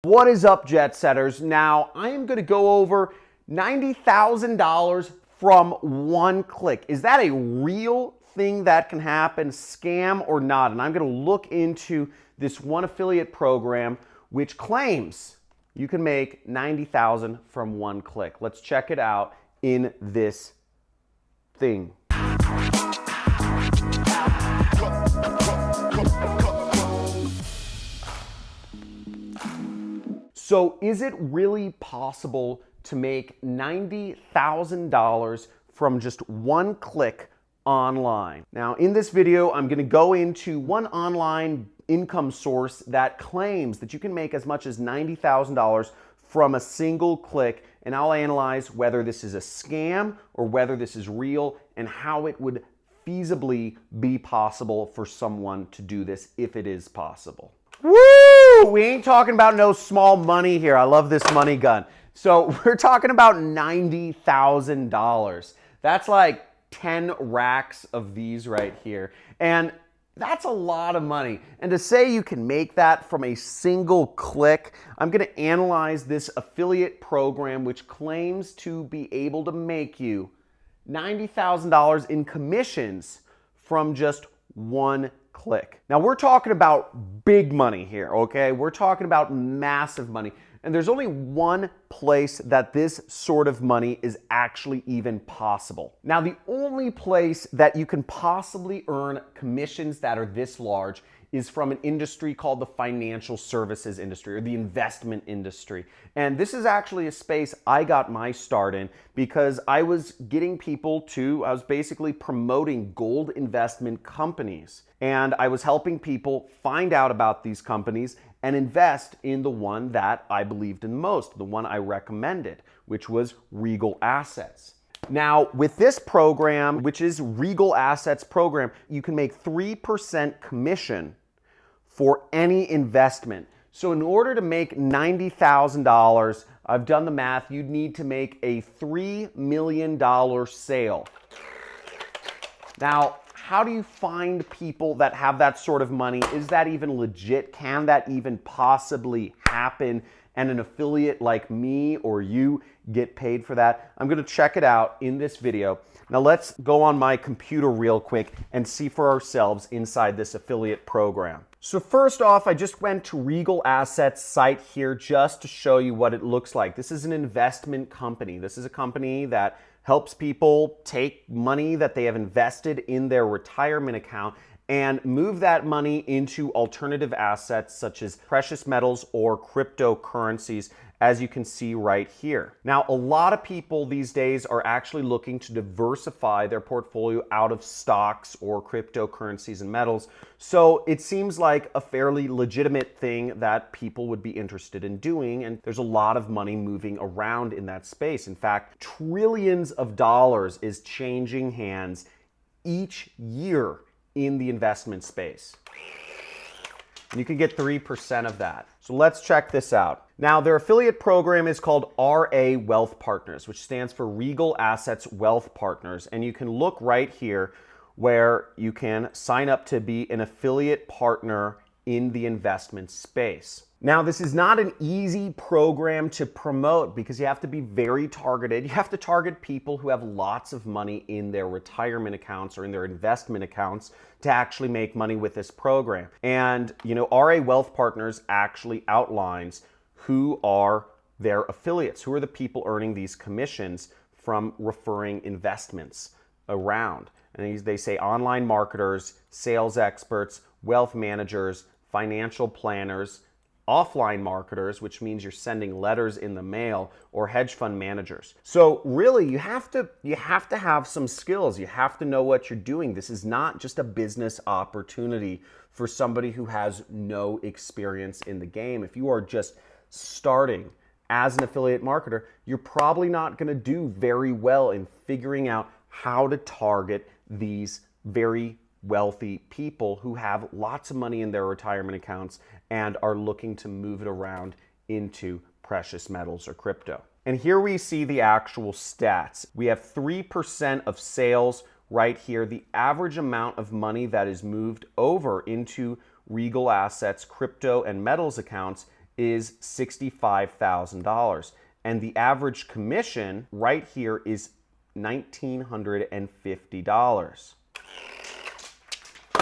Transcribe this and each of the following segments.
What is up, jet setters? Now, I am going to go over $90,000 from one click. Is that a real thing that can happen, scam or not? And I'm going to look into this one affiliate program which claims you can make $90,000 from one click. Let's check it out in this thing. So is it really possible to make $90,000 from just one click online? Now, in this video, I'm going to go into one online income source that claims that you can make as much as $90,000 from a single click, and I'll analyze whether this is a scam or whether this is real and how it would feasibly be possible for someone to do this if it is possible. Woo! We ain't talking about no small money here. I love this money gun. So we're talking about $90,000. That's like 10 racks of these right here. And that's a lot of money. And to say you can make that from a single click, I'm going to analyze this affiliate program which claims to be able to make you $90,000 in commissions from just one click. Now we're talking about big money here, okay? We're talking about massive money. And there's only one place that this sort of money is actually even possible. Now, the only place that you can possibly earn commissions that are this large is from an industry called the financial services industry or the investment industry. And this is actually a space I got my start in because I was basically promoting gold investment companies. And I was helping people find out about these companies and invest in the one that I believed in most, the one I recommended, which was Regal Assets. Now, with this program, which is Regal Assets program, you can make 3% commission for any investment. So in order to make $90,000, I've done the math, you'd need to make a $3 million sale. Now, how do you find people that have that sort of money? Is that even legit? Can that even possibly happen? And an affiliate like me or you get paid for that? I'm going to check it out in this video. Now let's go on my computer real quick and see for ourselves inside this affiliate program. So first off, I just went to Regal Assets site here just to show you what it looks like. This is an investment company. This is a company that helps people take money that they have invested in their retirement account and move that money into alternative assets such as precious metals or cryptocurrencies, as you can see right here. Now, a lot of people these days are actually looking to diversify their portfolio out of stocks or cryptocurrencies and metals. So it seems like a fairly legitimate thing that people would be interested in doing. And there's a lot of money moving around in that space. In fact, trillions of dollars is changing hands each year in the investment space. You can get 3% of that. So let's check this out. Now, their affiliate program is called RA Wealth Partners, which stands for Regal Assets Wealth Partners. And you can look right here where you can sign up to be an affiliate partner in the investment space. Now, this is not an easy program to promote because you have to be very targeted. You have to target people who have lots of money in their retirement accounts or in their investment accounts to actually make money with this program. And, RA Wealth Partners actually outlines who are their affiliates, who are the people earning these commissions from referring investments around. And they say online marketers, sales experts, wealth managers, financial planners, offline marketers, which means you're sending letters in the mail, or hedge fund managers. So really, you have to have some skills. You have to know what you're doing. This is not just a business opportunity for somebody who has no experience in the game. If you are just starting as an affiliate marketer, you're probably not going to do very well in figuring out how to target these very wealthy people who have lots of money in their retirement accounts and are looking to move it around into precious metals or crypto. And here we see the actual stats. We have 3% of sales right here. The average amount of money that is moved over into Regal Assets, crypto, and metals accounts is $65,000. And the average commission right here is $1,950.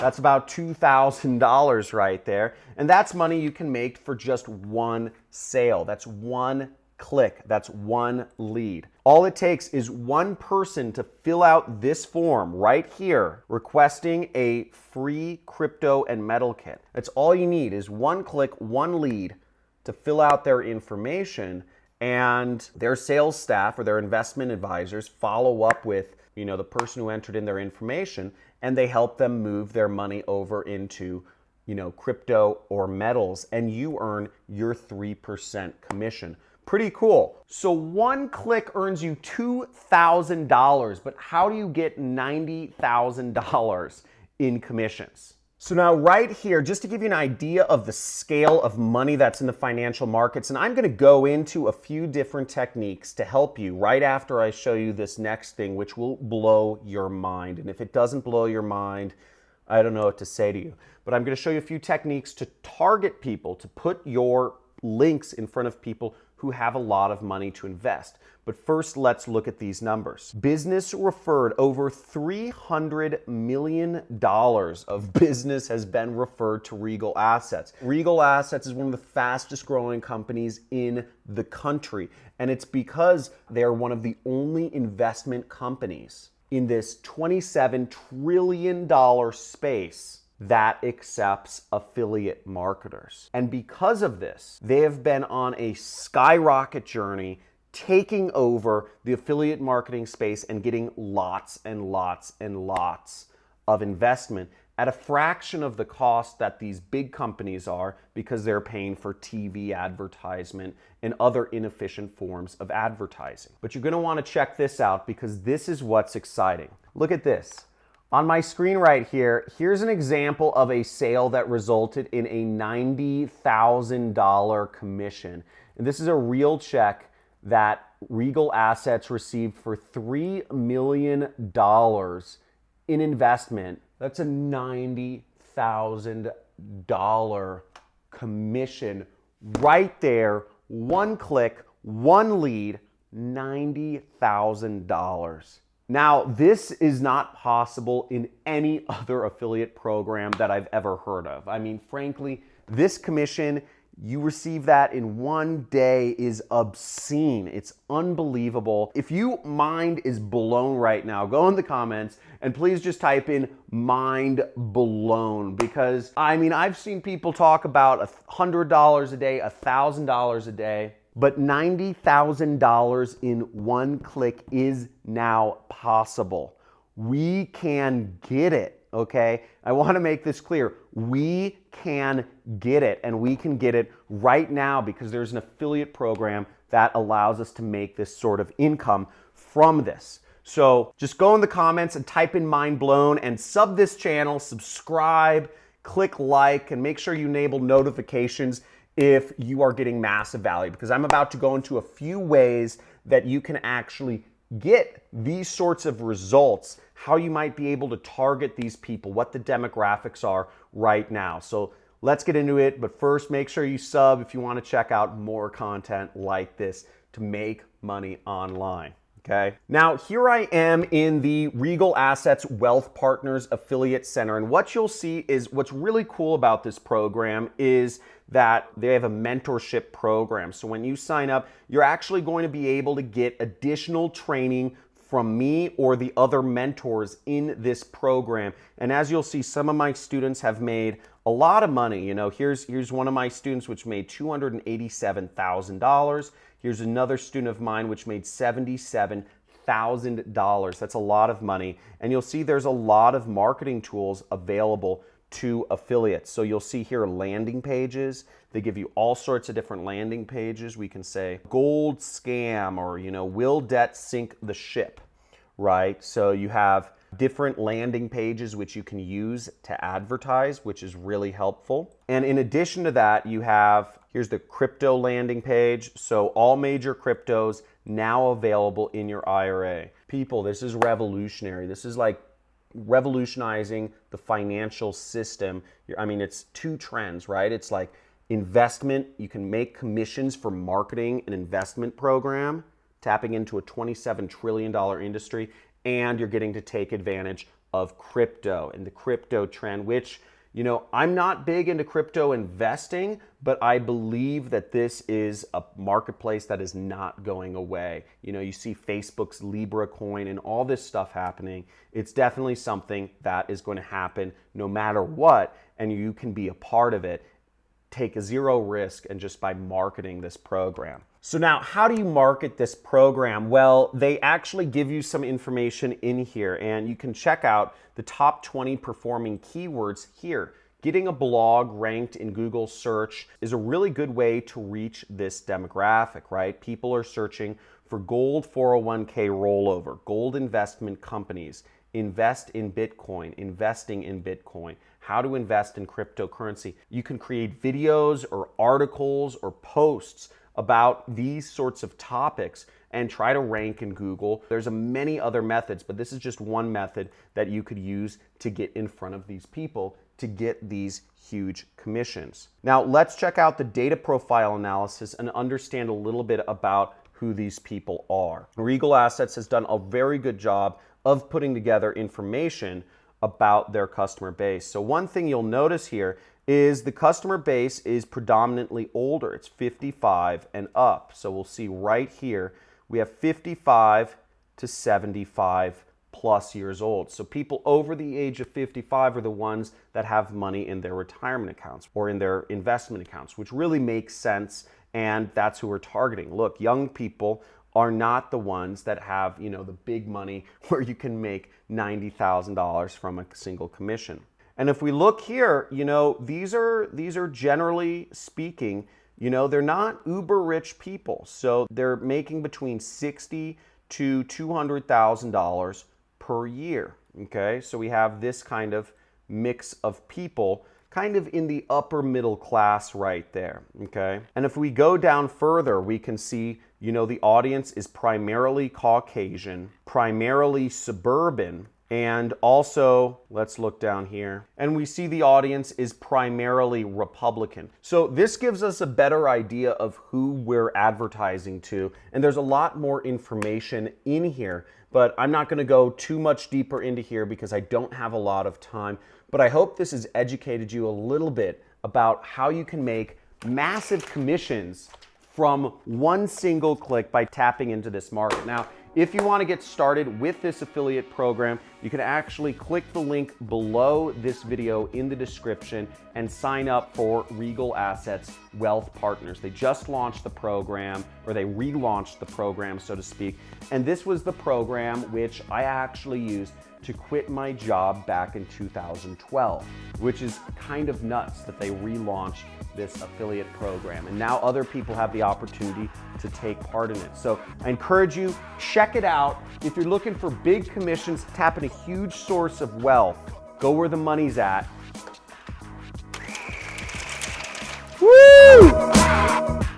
That's about $2,000 right there. And that's money you can make for just one sale. That's one click. That's one lead. All it takes is one person to fill out this form right here, requesting a free crypto and metal kit. That's all you need is one click, one lead to fill out their information, and their sales staff or their investment advisors follow up with, the person who entered in their information, and they help them move their money over into, crypto or metals, and you earn your 3% commission. Pretty cool. So one click earns you $2,000, but how do you get $90,000 in commissions? So now right here, just to give you an idea of the scale of money that's in the financial markets, and I'm going to go into a few different techniques to help you right after I show you this next thing, which will blow your mind. And if it doesn't blow your mind, I don't know what to say to you. But I'm going to show you a few techniques to target people, to put your links in front of people who have a lot of money to invest. But first, let's look at these numbers. Business referred, over $300 million of business has been referred to Regal Assets. Regal Assets is one of the fastest growing companies in the country. And it's because they're one of the only investment companies in this $27 trillion space that accepts affiliate marketers. And because of this, they have been on a skyrocket journey, taking over the affiliate marketing space and getting lots and lots and lots of investment at a fraction of the cost that these big companies are, because they're paying for TV advertisement and other inefficient forms of advertising. But you're going to want to check this out, because this is what's exciting. Look at this. On my screen right here, here's an example of a sale that resulted in a $90,000 commission. And this is a real check that Regal Assets received for $3 million in investment. That's a $90,000 commission right there. One click, one lead, $90,000. Now, this is not possible in any other affiliate program that I've ever heard of. I mean, frankly, this commission, you receive that in one day, is obscene. It's unbelievable. If your mind is blown right now, go in the comments and please just type in mind blown, because I mean, I've seen people talk about $100 a day, $1,000 a day. But $90,000 in one click is now possible. We can get it, okay? I want to make this clear. We can get it, and we can get it right now because there's an affiliate program that allows us to make this sort of income from this. So just go in the comments and type in mind blown and sub this channel, subscribe, click like, and make sure you enable notifications if you are getting massive value, because I'm about to go into a few ways that you can actually get these sorts of results, how you might be able to target these people, what the demographics are right now. So let's get into it, but first make sure you sub if you want to check out more content like this to make money online. Okay. Now, here I am in the Regal Assets Wealth Partners Affiliate Center. And what you'll see is what's really cool about this program is that they have a mentorship program. So when you sign up, you're actually going to be able to get additional training from me or the other mentors in this program. And as you'll see, some of my students have made a lot of money. You know, here's one of my students which made $287,000. Here's another student of mine which made $77,000. That's a lot of money. And you'll see there's a lot of marketing tools available to affiliates. So you'll see here landing pages. They give you all sorts of different landing pages. We can say gold scam, or, you know, will debt sink the ship, right? So you have different landing pages which you can use to advertise, which is really helpful. And in addition to that, you have, here's the crypto landing page. So all major cryptos now available in your IRA. People, this is revolutionary. This is like revolutionizing the financial system. I mean, it's two trends, right? It's like investment. You can make commissions for marketing an investment program, tapping into a $27 trillion industry, and you're getting to take advantage of crypto and the crypto trend, which, you know, I'm not big into crypto investing, but I believe that this is a marketplace that is not going away. You know, you see Facebook's Libra coin and all this stuff happening. It's definitely something that is going to happen no matter what, and you can be a part of it. Take a zero risk and just by marketing this program. So now, how do you market this program? Well, they actually give you some information in here, and you can check out the top 20 performing keywords here. Getting a blog ranked in Google search is a really good way to reach this demographic, right? People are searching for gold 401k rollover, gold investment companies, invest in Bitcoin, investing in Bitcoin, how to invest in cryptocurrency. You can create videos or articles or posts about these sorts of topics and try to rank in Google. There's many other methods, but this is just one method that you could use to get in front of these people to get these huge commissions. Now, let's check out the data profile analysis and understand a little bit about who these people are. Regal Assets has done a very good job of putting together information about their customer base. So one thing you'll notice here is the customer base is predominantly older. It's 55 and up. So we'll see right here, we have 55 to 75 plus years old. So people over the age of 55 are the ones that have money in their retirement accounts or in their investment accounts, which really makes sense, and that's who we're targeting. Look, young people are not the ones that have, you know, the big money where you can make $90,000 from a single commission. And if we look here, you know, these are generally speaking, you know, they're not uber rich people. So they're making between $60,000 to $200,000 per year. Okay, so we have this kind of mix of people kind of in the upper middle class right there. Okay, and if we go down further, we can see, you know, the audience is primarily Caucasian, primarily suburban, and also, let's look down here, and we see the audience is primarily Republican. So this gives us a better idea of who we're advertising to, and there's a lot more information in here, but I'm not gonna go too much deeper into here because I don't have a lot of time, but I hope this has educated you a little bit about how you can make massive commissions from one single click by tapping into this market. Now, if you want to get started with this affiliate program, you can actually click the link below this video in the description and sign up for Regal Assets Wealth Partners. They just launched the program, or they relaunched the program, so to speak. And this was the program which I actually used to quit my job back in 2012, which is kind of nuts that they relaunched this affiliate program. And now other people have the opportunity to take part in it. So I encourage you, check it out. If you're looking for big commissions, tap in a huge source of wealth, go where the money's at,